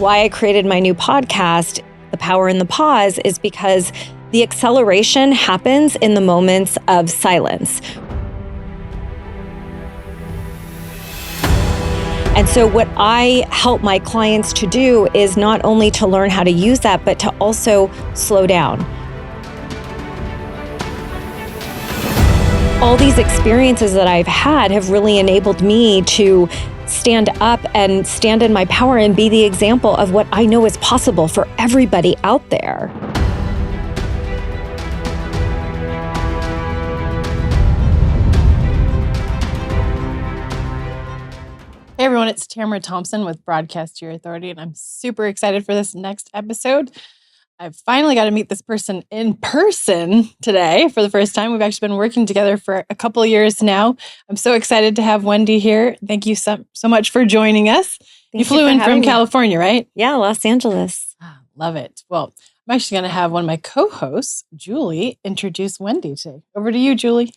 why I created my new podcast, The Power in the Pause, is because the acceleration happens in the moments of silence. And so what I help my clients to do is not only to learn how to use that, but to also slow down. All these experiences that I've had have really enabled me to stand up and stand in my power and be the example of what I know is possible for everybody out there. Hey everyone, it's Tamara Thompson with Broadcast Your Authority, and I'm super excited for this next episode. I've finally got to meet this person in person today for the first time. We've actually been working together for a couple of years now. I'm so excited to have Wendy here. Thank you so much for joining us. You flew in from California, right? Yeah, Los Angeles. Love it. Well, I'm actually going to have one of my co-hosts, Julie, introduce Wendy today. Over to you, Julie.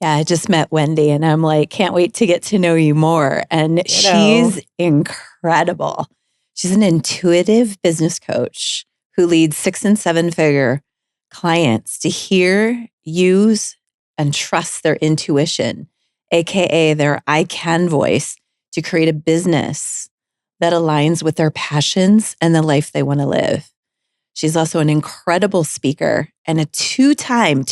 Yeah, I just met Wendy and I'm like, can't wait to get to know you more. And she's incredible. She's an intuitive business coach who leads 6- and 7-figure clients to hear, use, and trust their intuition, AKA their I can voice, to create a business that aligns with their passions and the life they want to live. She's also an incredible speaker and a two-time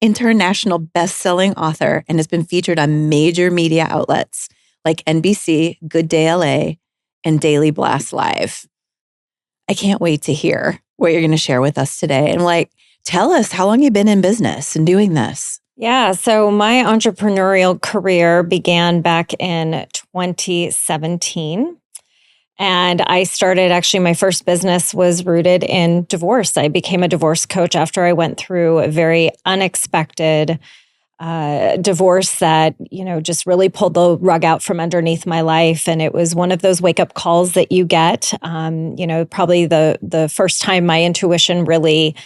international best-selling author, and has been featured on major media outlets like NBC, Good Day LA, and Daily Blast Live. I can't wait to hear what you're going to share with us today. And tell us, how long you've been in business and doing this? Yeah, so my entrepreneurial career began back in 2017. And I started, actually, my first business was rooted in divorce. I became a divorce coach after I went through a very unexpected divorce that, just really pulled the rug out from underneath my life. And it was one of those wake-up calls that you get, probably the first time my intuition really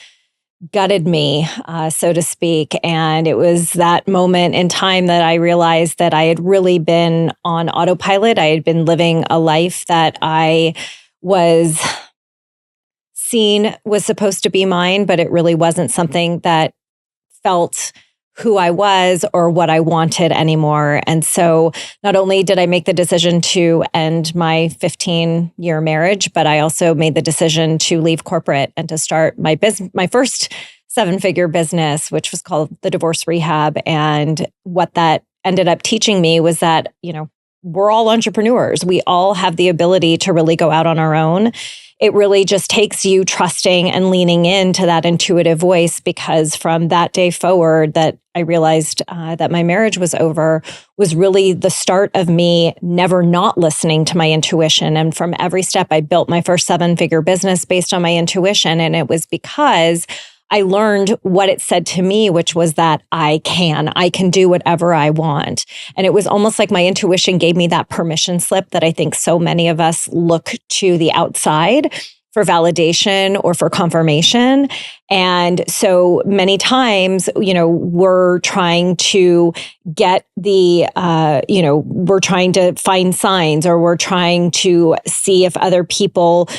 gutted me, so to speak. And it was that moment in time that I realized that I had really been on autopilot. I had been living a life that I was seen was supposed to be mine, but it really wasn't something that felt who I was or what I wanted anymore. And so not only did I make the decision to end my 15-year marriage, but I also made the decision to leave corporate and to start my first 7-figure business, which was called The Divorce Rehab. And what that ended up teaching me was that, we're all entrepreneurs. We all have the ability to really go out on our own. It really just takes you trusting and leaning into that intuitive voice, because from that day forward that I realized that my marriage was over was really the start of me never not listening to my intuition. And from every step, I built my first 7-figure business based on my intuition. And it was because I learned what it said to me, which was that I can do whatever I want. And it was almost like my intuition gave me that permission slip that I think so many of us look to the outside for validation or for confirmation. And so many times, we're trying to get we're trying to find signs, or we're trying to see if other people,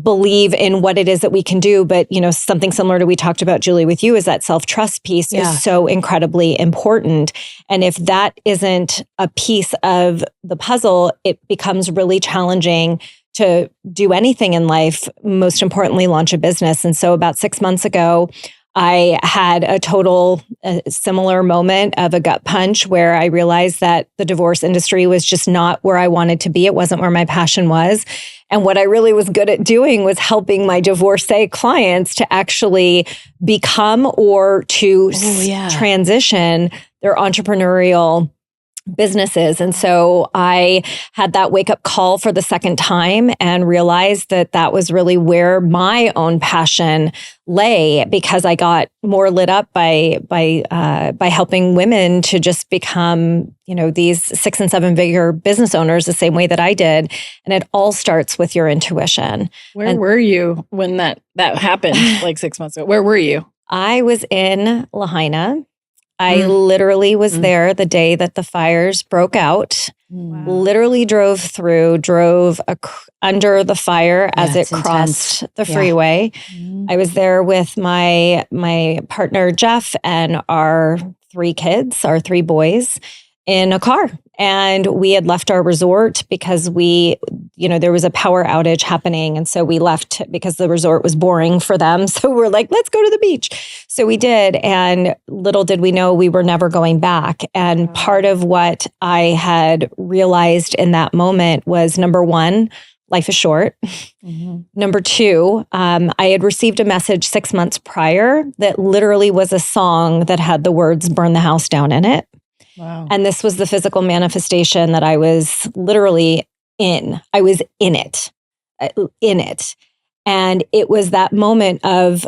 believe in what it is that we can do. But, something similar to we talked about, Julie, with you, is that self-trust piece is so incredibly important. And if that isn't a piece of the puzzle, it becomes really challenging to do anything in life, most importantly, launch a business. And so about 6 months ago, I had a similar moment of a gut punch where I realized that the divorce industry was just not where I wanted to be. It wasn't where my passion was. And what I really was good at doing was helping my divorcee clients to actually become or to transition their entrepreneurial businesses. And so I had that wake up call for the second time and realized that that was really where my own passion lay, because I got more lit up by helping women to just become, these 6- and 7-figure business owners the same way that I did. And it all starts with your intuition. Where were you when that happened, like 6 months ago? Where were you? I was in Lahaina. I literally was there the day that the fires broke out. literally drove under the fire as it crossed the freeway. I was there with my partner, Jeff, and our 3 kids, our 3 boys, in a car. And we had left our resort because there was a power outage happening. And so we left because the resort was boring for them. So we're like, let's go to the beach. So we did. And little did we know we were never going back. And part of what I had realized in that moment was, number 1, life is short. Number 2, I had received a message 6 months prior that literally was a song that had the words "burn the house down" in it. Wow. And this was the physical manifestation that I was literally in. I was in it. And it was that moment of,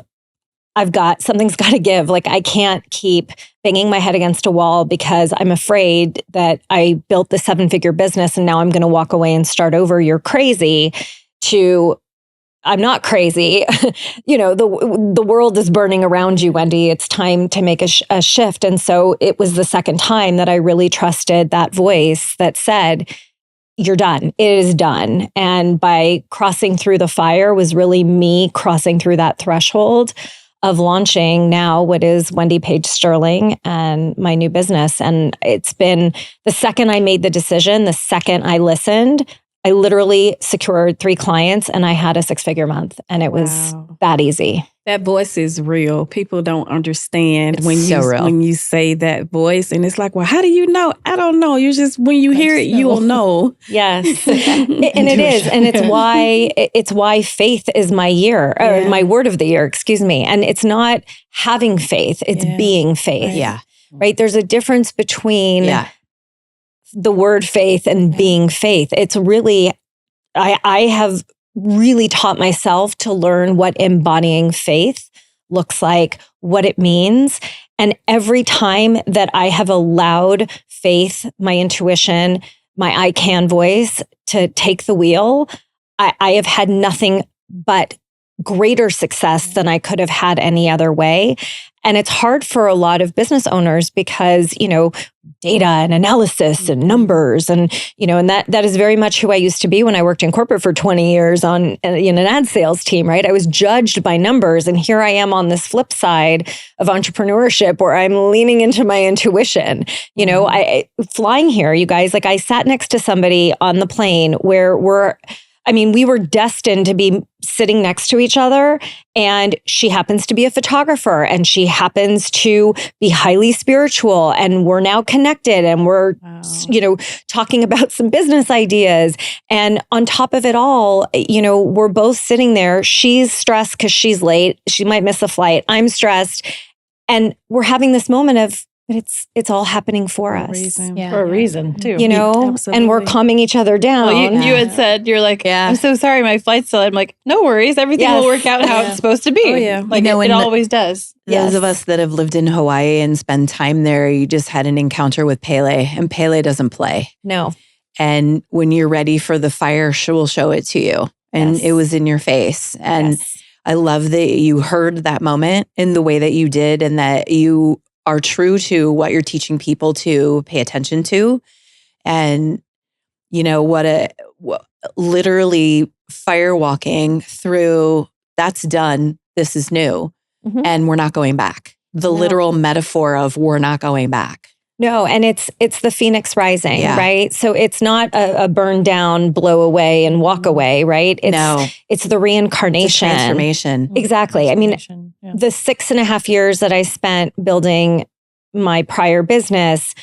something's got to give. Like, I can't keep banging my head against a wall because I'm afraid that I built the 7-figure business and now I'm going to walk away and start over. You're crazy. To, I'm not crazy. The world is burning around you, Wendy. It's time to make a shift. And so it was the second time that I really trusted that voice that said, you're done. It is done. And by crossing through the fire was really me crossing through that threshold of launching now what is Wendy Paige Sterling and my new business. And it's been the second I made the decision, the second I listened, I literally secured 3 clients and I had a 6-figure month, and it was that easy. That voice is real. People don't understand It's when you say that voice, and it's like, well, how do you know? I don't know. You just, when you hear it, you will know. Yes, and it is, and it's why faith is my year, or my word of the year. Excuse me. And it's not having faith; it's being faith. Yeah, right. There's a difference between the word faith and being faith. It's really, I have really taught myself to learn what embodying faith looks like, what it means. And every time that I have allowed faith, my intuition, my I can voice to take the wheel, I have had nothing but greater success than I could have had any other way. And it's hard for a lot of business owners because, data and analysis and numbers and that is very much who I used to be when I worked in corporate for 20 years in an ad sales team, right? I was judged by numbers. And here I am on this flip side of entrepreneurship where I'm leaning into my intuition. I flying here, you guys, like I sat next to somebody on the plane where we were destined to be sitting next to each other, and she happens to be a photographer and she happens to be highly spiritual, and we're now connected and we're, talking about some business ideas. And on top of it all, we're both sitting there. She's stressed because she's late. She might miss a flight. I'm stressed. And we're having this moment of, but it's all happening for us. For a reason, too. And we're calming each other down. Well, you had said, you're like, I'm so sorry, my flight's delayed. I'm like, no worries. Everything will work out how it's supposed to be. Oh, yeah. Like, it always does. Those of us that have lived in Hawaii and spend time there, you just had an encounter with Pele, and Pele doesn't play. No. And when you're ready for the fire, she will show it to you. And it was in your face. And I love that you heard that moment in the way that you did, and that you are true to what you're teaching people to pay attention to. And literally firewalking through, that's done. This is new. Mm-hmm. And we're not going back. The literal metaphor of we're not going back. No, and it's the phoenix rising, right? So it's not a burn down, blow away and walk away, right? It's the reincarnation. It's transformation. Exactly. I mean, the 6.5 years that I spent building my prior business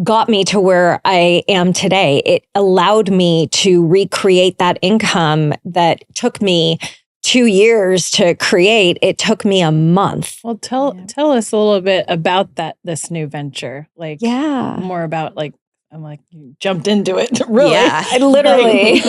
got me to where I am today. It allowed me to recreate that income that took me 2 years to create. It took me a month. Well, tell us a little bit about this new venture. Like, more about I'm like, you jumped into it. Really? Yeah, I literally.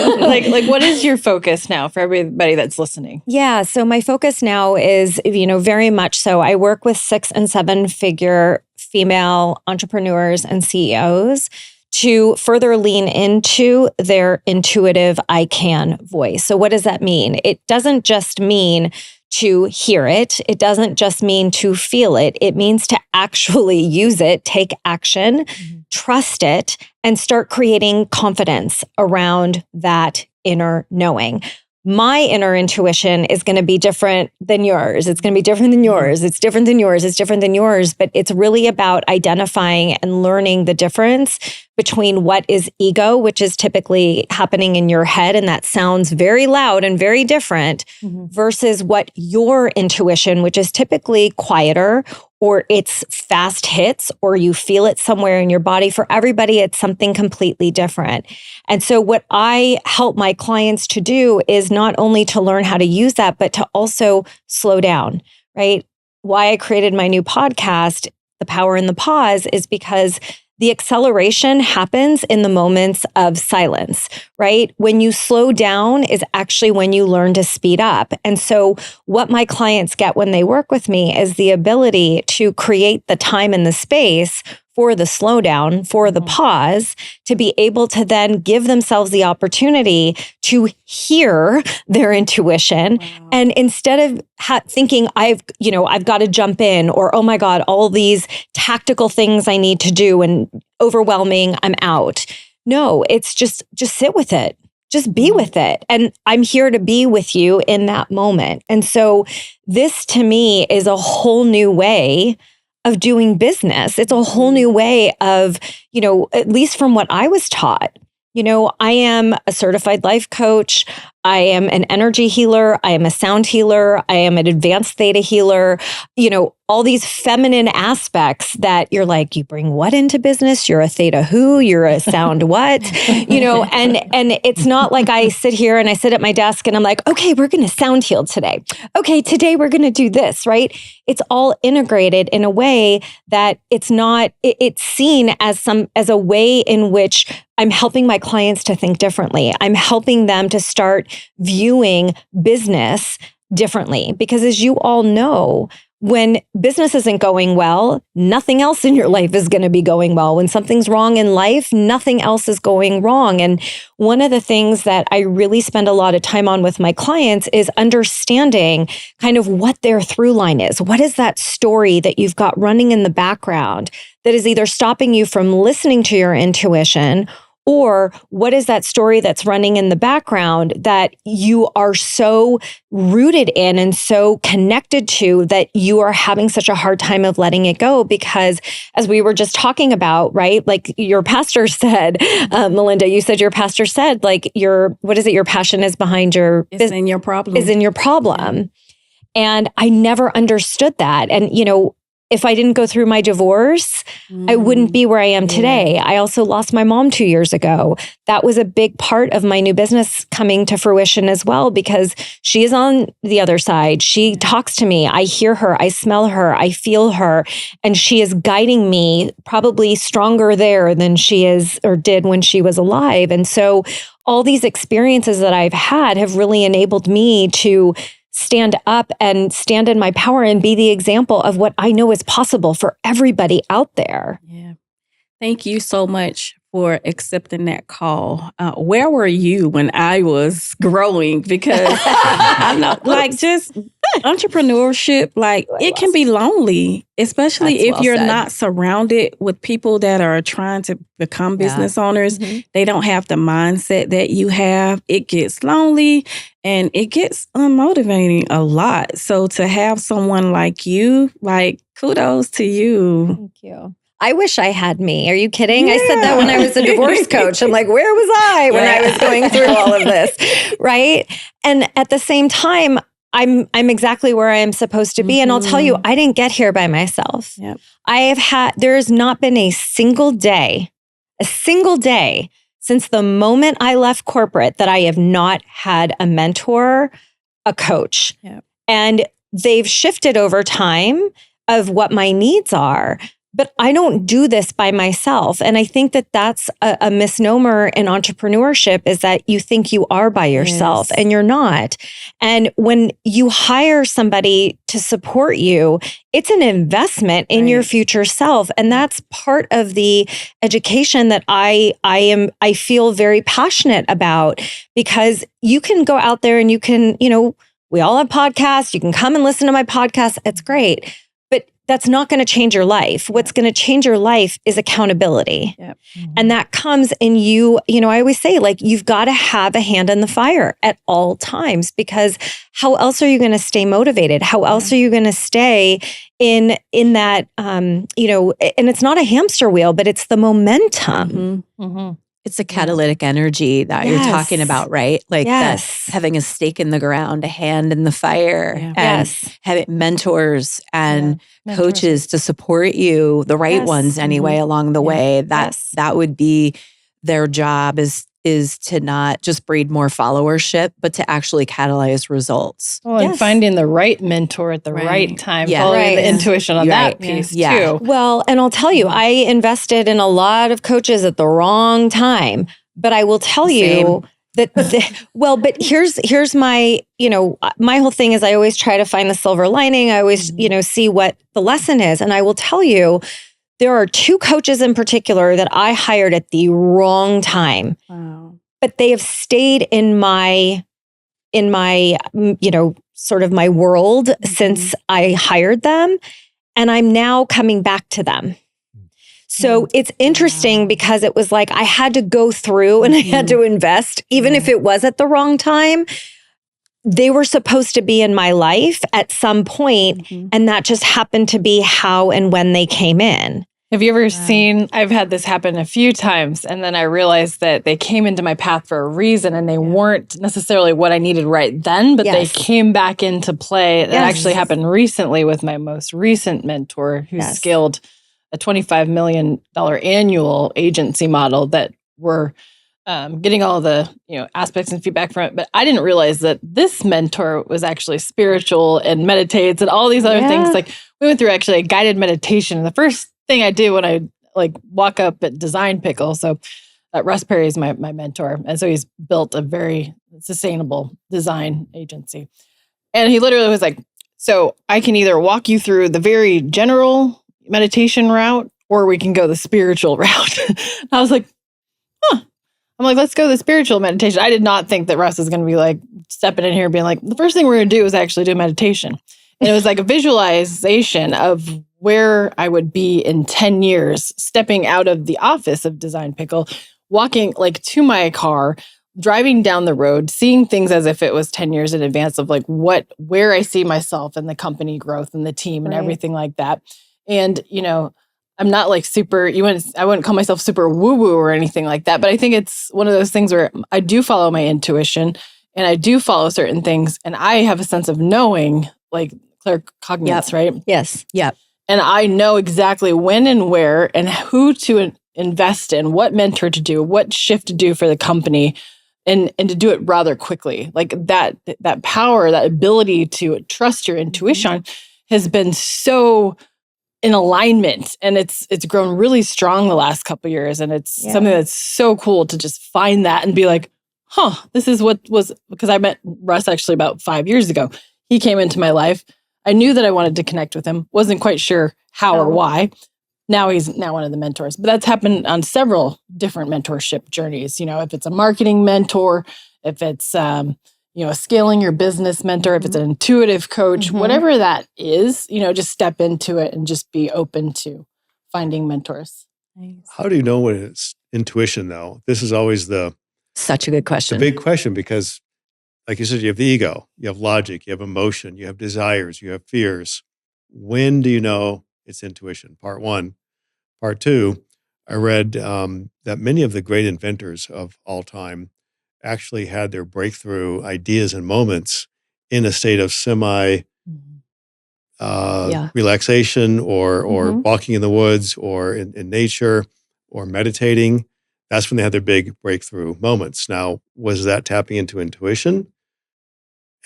like, what is your focus now for everybody that's listening? Yeah. So my focus now is, very much so. I work with 6- and 7-figure female entrepreneurs and CEOs to further lean into their intuitive I can voice. So what does that mean? It doesn't just mean to hear it. It doesn't just mean to feel it. It means to actually use it, take action, trust it, and start creating confidence around that inner knowing. My inner intuition is going to be different than yours. It's going to be different than yours. It's different than yours. It's different than yours. But it's really about identifying and learning the difference between what is ego, which is typically happening in your head, and that sounds very loud and very different, versus what your intuition, which is typically quieter, or it's fast hits, or you feel it somewhere in your body. For everybody, it's something completely different. And so what I help my clients to do is not only to learn how to use that, but to also slow down, right? Why I created my new podcast, The Power in the Pause, is because the acceleration happens in the moments of silence, right? When you slow down is actually when you learn to speed up. And so what my clients get when they work with me is the ability to create the time and the space for the slowdown, for the pause, to be able to then give themselves the opportunity to hear their intuition. Wow. And instead of thinking, I've got to jump in, or, oh my God, all these tactical things I need to do and overwhelming, I'm out. No, it's just sit with it. Just be with it. And I'm here to be with you in that moment. And so this to me is a whole new way of doing business. It's a whole new way of, at least from what I was taught. I am a certified life coach. I am an energy healer. I am a sound healer. I am an advanced theta healer. All these feminine aspects that you're like, you bring what into business? You're a theta who? You're a sound what? And it's not like I sit here and I sit at my desk and I'm like, okay, we're going to sound heal today. Okay, today we're going to do this, right? It's all integrated in a way that it's not, it's seen as a way in which I'm helping my clients to think differently. I'm helping them to start viewing business differently. Because as you all know, when business isn't going well, nothing else in your life is going to be going well. When something's wrong in life, nothing else is going wrong. And one of the things that I really spend a lot of time on with my clients is understanding kind of what their through line is. What is that story that you've got running in the background that is either stopping you from listening to your intuition, or what is that story that's running in the background that you are so rooted in and so connected to that you are having such a hard time of letting it go? Because as we were just talking about, right? Like your pastor said, Melinda, you said your pastor said, like your passion is behind your... It's in your problem. Is in your problem. Yeah. And I never understood that. And, if I didn't go through my divorce, I wouldn't be where I am today. Yeah. I also lost my mom 2 years ago. That was a big part of my new business coming to fruition as well, because she is on the other side. She talks to me. I hear her. I smell her. I feel her. And she is guiding me probably stronger there than she is or did when she was alive. And so all these experiences that I've had have really enabled me to stand up and stand in my power and be the example of what I know is possible for everybody out there. Yeah. Thank you so much for accepting that call. Where were you when I was growing? Because I know, just entrepreneurship, it can be lonely, especially if you're not surrounded with people that are trying to become business owners. Mm-hmm. They don't have the mindset that you have. It gets lonely and it gets unmotivating a lot. So to have someone like you, kudos to you. Thank you. I wish I had me. Are you kidding? Yeah. I said that when I was a divorce coach. I'm like, where was I when I was going through all of this? Right. And at the same time, I'm exactly where I am supposed to be. Mm-hmm. And I'll tell you, I didn't get here by myself. Yep. There has not been a single day since the moment I left corporate that I have not had a mentor, a coach. Yep. And they've shifted over time of what my needs are. But I don't do this by myself. And I think that that's a misnomer in entrepreneurship, is that you think you are by yourself and you're not. And when you hire somebody to support you, it's an investment in your future self. And that's part of the education that I feel very passionate about, because you can go out there and you can, we all have podcasts. You can come and listen to my podcast. It's great. But that's not going to change your life. What's going to change your life is accountability. Yep. And that comes in you know, I always say, like, you've got to have a hand in the fire at all times, because how else are you going to stay motivated? How else are you going to stay in that, you know, and it's not a hamster wheel, but it's the momentum. It's a catalytic energy that you're talking about, right? Like that, having a stake in the ground, a hand in the fire, and having mentors and coaches to support you, the right ones anyway, along the way. That would be their job, is to not just breed more followership, but to actually catalyze results. Well, and finding the right mentor at the right time, following the intuition on that piece too. Well, and I'll tell you, I invested in a lot of coaches at the wrong time, but I will tell you that, but here's my, you know, my whole thing is I always try to find the silver lining. I always, you know, see what the lesson is. And I will tell you, there are 2 coaches in particular that I hired at the wrong time. Wow. But they have stayed in my, you know, sort of my world since I hired them. And I'm now coming back to them. So it's interesting because it was like I had to go through and I had to invest, even if it was at the wrong time. They were supposed to be in my life at some point, and that just happened to be how and when they came in. Have you ever seen, I've had this happen a few times, and then I realized that they came into my path for a reason, and they weren't necessarily what I needed right then, but they came back into play. That actually happened recently with my most recent mentor, who scaled a $25 million annual agency model that we're getting all the, you know, aspects and feedback from it. But I didn't realize that this mentor was actually spiritual and meditates and all these other things. Like, we went through actually a guided meditation. And the first thing I do when I like walk up at Design Pickle. So Russ Perry is my mentor. And so he's built a very sustainable design agency. And he literally was like, so I can either walk you through the very general meditation route, or we can go the spiritual route. I was like, I'm like, let's go the spiritual meditation. I did not think that Russ was going to be like stepping in here and being like, the first thing we're going to do is actually do meditation. And it was like a visualization of where I would be in 10 years, stepping out of the office of Design Pickle, walking like to my car, driving down the road, seeing things as if it was 10 years in advance of like where I see myself and the company growth and the team and everything like that. And, you know, I'm not like super, I wouldn't call myself super woo-woo or anything like that, but I think it's one of those things where I do follow my intuition and I do follow certain things, and I have a sense of knowing, like claircognizance, right? Yes. Yep. And I know exactly when and where and who to invest in, what mentor to do, what shift to do for the company, and to do it rather quickly. Like that power, that ability to trust your intuition has been so in alignment, and it's grown really strong the last couple of years. And it's something that's so cool to just find that and be like, this is what was, because I met Russ actually about 5 years ago. He came into my life. I knew that I wanted to connect with him. Wasn't quite sure how or why. Now he's one of the mentors, but that's happened on several different mentorship journeys. You know, if it's a marketing mentor, if it's, you know, a scaling your business mentor, if it's an intuitive coach, whatever that is, you know, just step into it and just be open to finding mentors. Nice. How do you know when it's intuition, though? This is always Such a good question. the big question, because like you said, you have the ego, you have logic, you have emotion, you have desires, you have fears. When do you know it's intuition? Part one. Part two, I read that many of the great inventors of all time actually had their breakthrough ideas and moments in a state of semi relaxation or walking in the woods or in nature or meditating. That's when they had their big breakthrough moments. Now, was that tapping into intuition?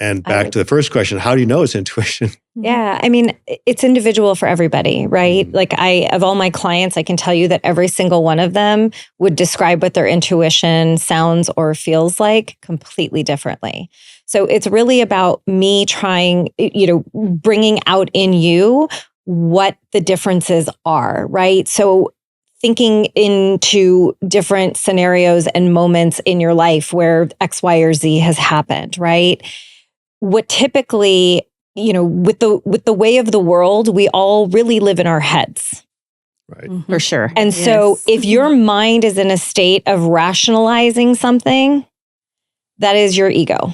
And back to the first question, how do you know it's intuition? Yeah. I mean, it's individual for everybody, right? Like of all my clients, I can tell you that every single one of them would describe what their intuition sounds or feels like completely differently. So it's really about me trying, you know, bringing out in you what the differences are, right? So thinking into different scenarios and moments in your life where X, Y, or Z has happened, right? what typically, with the way of the world, we all really live in our heads. Right. For sure. And so if your mind is in a state of rationalizing something, that is your ego.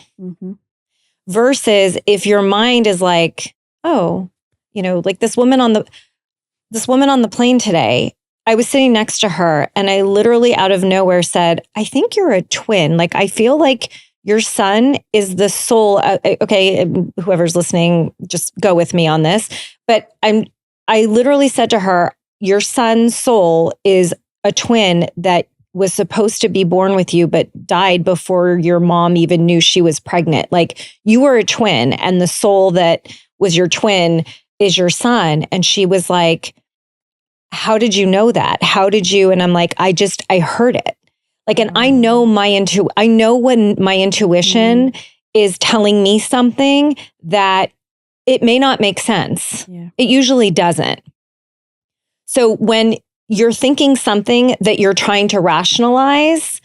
Versus if your mind is like, oh, like this woman on the plane today, I was sitting next to her and I literally out of nowhere said, I think you're a twin. Like, I feel like your son is the soul. Okay, whoever's listening, just go with me on this. But I literally said to her, your son's soul is a twin that was supposed to be born with you, but died before your mom even knew she was pregnant. Like, you were a twin and the soul that was your twin is your son. And she was like, how did you know that? How did you? And I'm like, I heard it. Like, and I know I know when my intuition is telling me something that it may not make sense. Yeah. It usually doesn't. So when you're thinking something that you're trying to rationalize,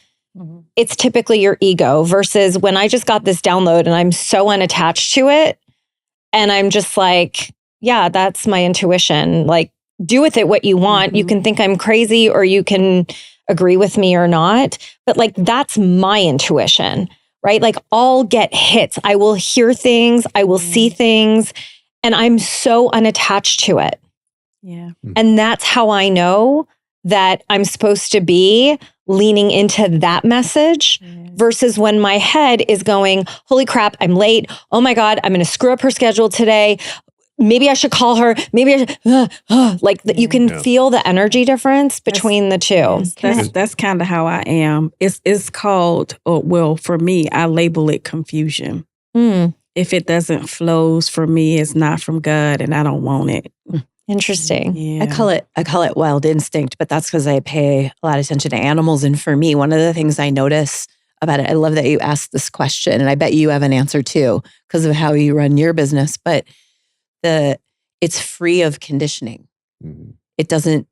it's typically your ego versus when I just got this download and I'm so unattached to it. And I'm just like, yeah, that's my intuition. Like, do with it what you want. You can think I'm crazy or you can agree with me or not. But like, that's my intuition, right? Like, I'll get hits. I will hear things. I will see things. And I'm so unattached to it. Yeah. And that's how I know that I'm supposed to be leaning into that message versus when my head is going, holy crap, I'm late. Oh my God, I'm going to screw up her schedule today. Maybe I should call her. Maybe I should, you can feel the energy difference between the two. That's kind of how I am. It's called, for me, I label it confusion. If it doesn't flows for me, it's not from God and I don't want it. Interesting. Yeah. I call it wild instinct, but that's because I pay a lot of attention to animals. And for me, one of the things I notice about it, I love that you asked this question, and I bet you have an answer too because of how you run your business. But it's free of conditioning. It doesn't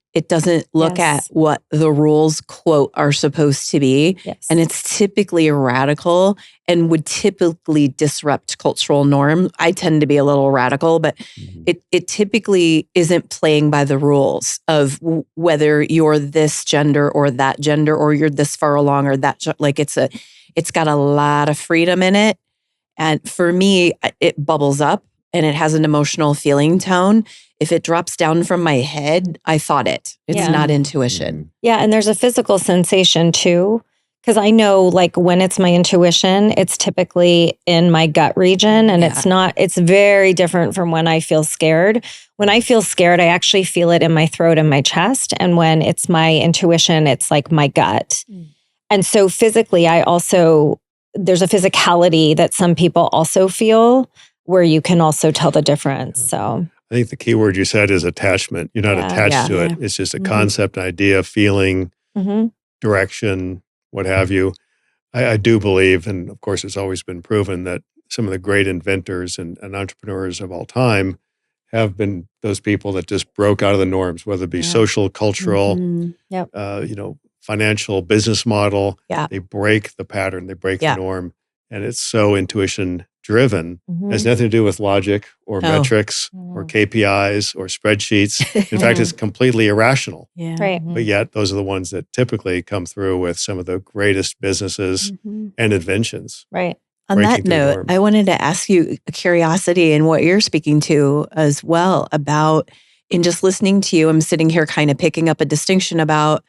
look at what the rules, quote, are supposed to be. Yes. And it's typically radical and would typically disrupt cultural norm. I tend to be a little radical, but it typically isn't playing by the rules of whether you're this gender or that gender, or you're this far along or that. It's got a lot of freedom in it. And for me, it bubbles up and it has an emotional feeling tone. If it drops down from my head, I thought it. It's not intuition. Yeah. And there's a physical sensation too. Because I know, like, when it's my intuition, it's typically in my gut region, and it's very different from when I feel scared. When I feel scared, I actually feel it in my throat and my chest. And when it's my intuition, it's like my gut. And so physically, there's a physicality that some people also feel where you can also tell the difference. So I think the key word you said is attachment. You're not attached to it. It's just a concept, idea, feeling, direction, what have you. I do believe, and of course it's always been proven, that some of the great inventors and entrepreneurs of all time have been those people that just broke out of the norms, whether it be social, cultural, financial, business model. They break the pattern, they break the norm. And it's so intuition driven. It has nothing to do with logic or metrics or KPIs or spreadsheets. In fact, it's completely irrational. Yeah. Right. But yet those are the ones that typically come through with some of the greatest businesses and inventions. Right. On that breaking through note, norms. I wanted to ask you a curiosity in what you're speaking to as well about, in just listening to you, I'm sitting here kind of picking up a distinction about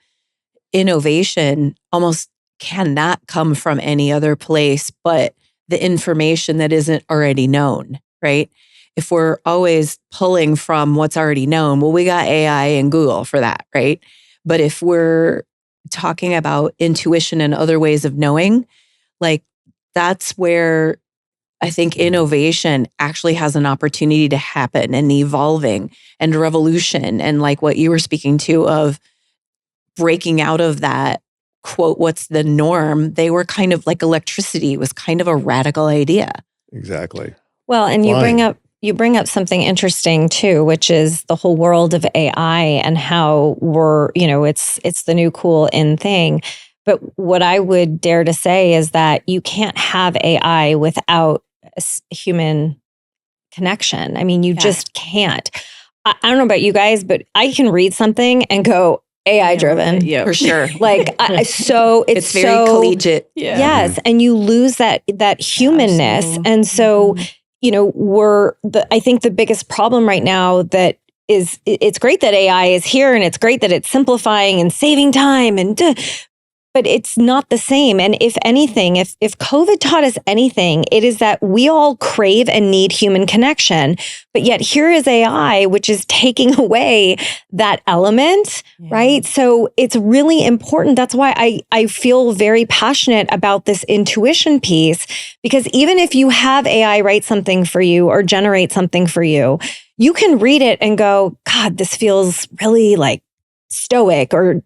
innovation almost cannot come from any other place but the information that isn't already known, right? If we're always pulling from what's already known, well, we got AI and Google for that, right? But if we're talking about intuition and other ways of knowing, like, that's where I think innovation actually has an opportunity to happen, and evolving and revolution, and like what you were speaking to of breaking out of that, quote, what's the norm. They were kind of like electricity was kind of a radical idea. Exactly. Well, and you bring up something interesting too, which is the whole world of AI and how it's the new cool in thing. But what I would dare to say is that you can't have AI without human connection. I mean, you just can't. I don't know about you guys, but I can read something and go AI driven. Yeah, For sure. Like, it's very collegiate. Yeah. Yes. And you lose that humanness. Absolutely. And so, I think the biggest problem right now that is, it's great that AI is here and it's great that it's simplifying and saving time but it's not the same. And if anything, if COVID taught us anything, it is that we all crave and need human connection. But yet here is AI, which is taking away that element, right? So it's really important. That's why I feel very passionate about this intuition piece, because even if you have AI write something for you or generate something for you, you can read it and go, God, this feels really like stoic or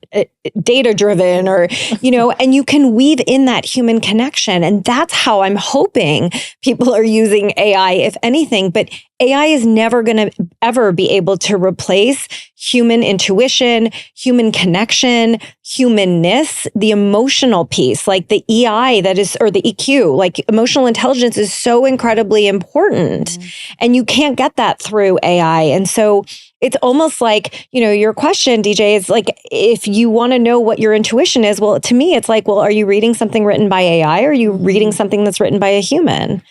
data driven or, and you can weave in that human connection. And that's how I'm hoping people are using AI, if anything. But AI is never going to ever be able to replace human intuition, human connection, humanness, the emotional piece, like the EI or the EQ, like emotional intelligence is so incredibly important. And you can't get that through AI. And so it's almost like, your question, DJ, is like, if you want to know what your intuition is, well, to me, it's like, well, are you reading something written by AI or are you reading something that's written by a human?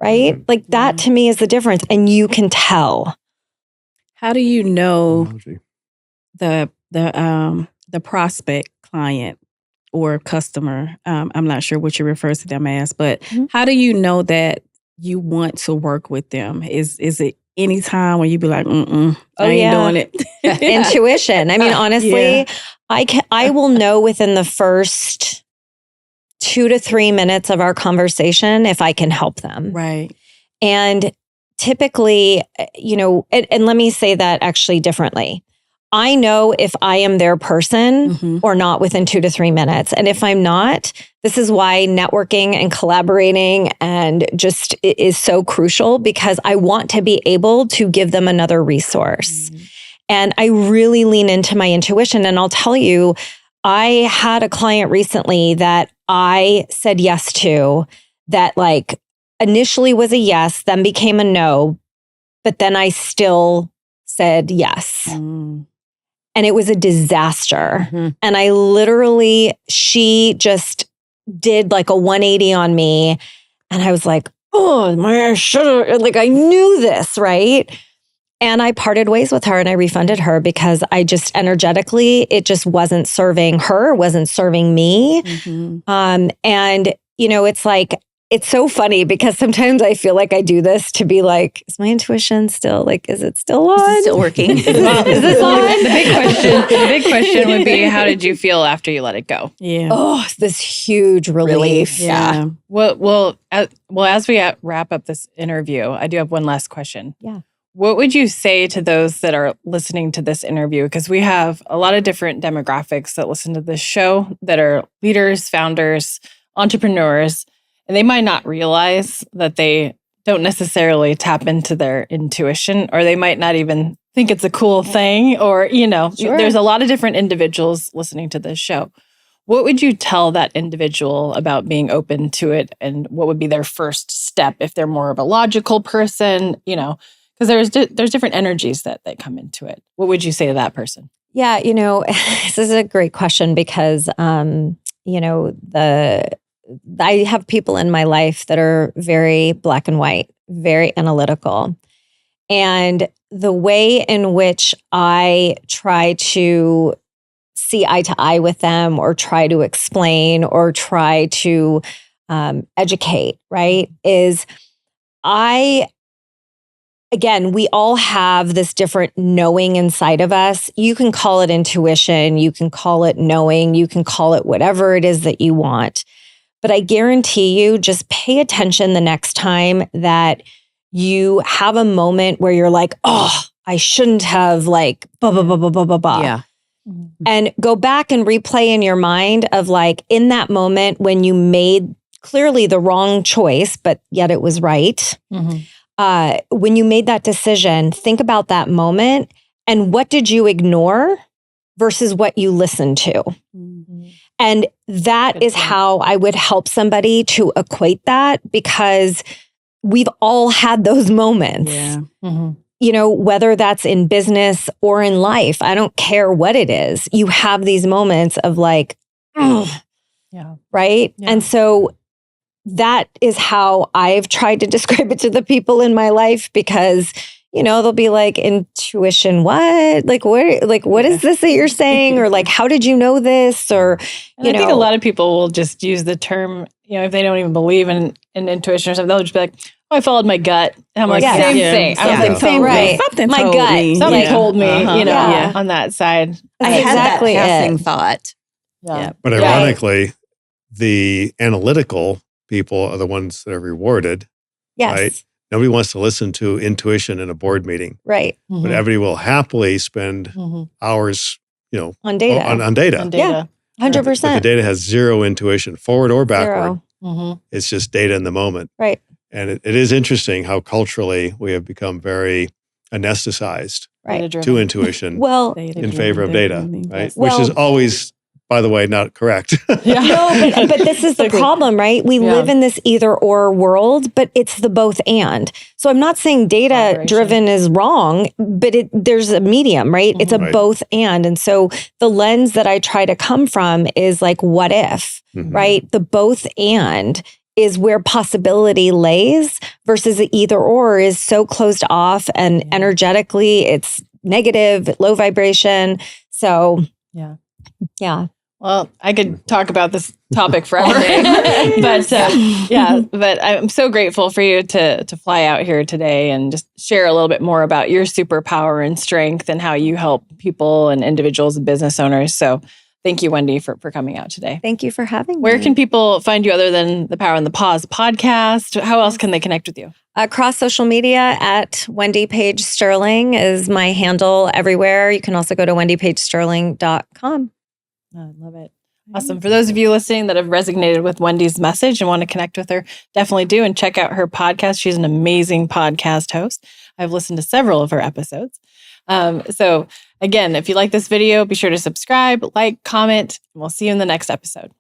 Right? Like that to me is the difference. And you can tell. How do you know the prospect client or customer? I'm not sure what you refer to them as, but how do you know that you want to work with them? Is it any time when you be like, I ain't doing it? Intuition. I mean, honestly, I will know within the first 2 to 3 minutes of our conversation if I can help them. Right. And typically, and let me say that actually differently. I know if I am their person or not within 2 to 3 minutes. And if I'm not, this is why networking and collaborating and just is so crucial, because I want to be able to give them another resource. And I really lean into my intuition. And I'll tell you, I had a client recently that I said yes to that like initially was a yes, then became a no, but then I still said yes. And it was a disaster. And I literally, she just did like a 180 on me. And I was like, oh, I should have, like, I knew this, right? And I parted ways with her and I refunded her because I just energetically, it just wasn't serving her, wasn't serving me. And, it's like, it's so funny because sometimes I feel like I do this to be like, is my intuition still like, is it still on? Is it still working? Is this on? The big question would be, how did you feel after you let it go? Yeah. Oh, this huge relief. Yeah. Well, as we wrap up this interview, I do have one last question. Yeah. What would you say to those that are listening to this interview? Because we have a lot of different demographics that listen to this show that are leaders, founders, entrepreneurs, and they might not realize that they don't necessarily tap into their intuition, or they might not even think it's a cool thing, or, there's a lot of different individuals listening to this show. What would you tell that individual about being open to it? And what would be their first step if they're more of a logical person, because there's different energies that come into it. What would you say to that person? Yeah, this is a great question because, I have people in my life that are very black and white, very analytical. And the way in which I try to see eye to eye with them or try to explain or try to educate, right, is again, we all have this different knowing inside of us. You can call it intuition, you can call it knowing, you can call it whatever it is that you want. But I guarantee you, just pay attention the next time that you have a moment where you're like, oh, I shouldn't have like, blah, blah, blah, blah, blah, blah, blah. Yeah. And go back and replay in your mind of like, in that moment when you made clearly the wrong choice, but yet it was right. When you made that decision, think about that moment and what did you ignore versus what you listened to. And that is how I would help somebody to equate that, because we've all had those moments. Yeah. Mhm. You know, whether that's in business or in life, I don't care what it is. You have these moments of like, ugh, Yeah. right? Yeah. And so that is how I've tried to describe it to the people in my life, because, you know, they'll be like, intuition, what? Like, what is this that you're saying? Or like, how did you know this? Or, And I think a lot of people will just use the term, you know, if they don't even believe in intuition or something, they'll just be like, oh, I followed my gut. And I'm like, Yeah. same Yeah. thing. I was Yeah. like, same Right. thing. Something My told gut. me. Something Yeah. told me, Uh-huh. you know, Yeah. on that side. I That's had exactly that passing it. thought. Yeah. But Yeah. ironically, the analytical people are the ones that are rewarded. Yes. Right. Nobody wants to listen to intuition in a board meeting, Right. Mhm. but everybody will happily spend Mhm. hours, you know, On data. on data. And data. 100%. But the data has zero intuition, forward or backward. Zero. Mhm. It's just data in the moment. Right. And it is interesting how culturally we have become very anesthetized Right. Data to driven. intuition Well, in favor of data, Definitely. right? Yes. Which is Well- always, by the way, not correct. Yeah. no, but this is the Exactly. problem, right? We Yeah. live in this either or world, but it's the both and. So I'm not saying data Collaboration. driven is wrong, but there's a medium, right? It's a Right. both and so the lens that I try to come from is like, what if, Mhm. right? The both and is where possibility lays, versus the either or is so closed off, and Yeah. energetically it's negative, low vibration. So Yeah. yeah. Well, I could talk about this topic forever, day. but I'm so grateful for you to fly out here today and just share a little bit more about your superpower and strength and how you help people and individuals and business owners. So thank you, Wendy, for coming out today. Thank you for having me. Where can people find you other than the Power and the Pause podcast? How else can they connect with you? Across social media at Wendy Paige Sterling is my handle everywhere. You can also go to wendypagesterling.com. I love it. Awesome. For those of you listening that have resonated with Wendy's message and want to connect with her, definitely do and check out her podcast. She's an amazing podcast host. I've listened to several of her episodes. So again, if you like this video, be sure to subscribe, like, comment, and we'll see you in the next episode.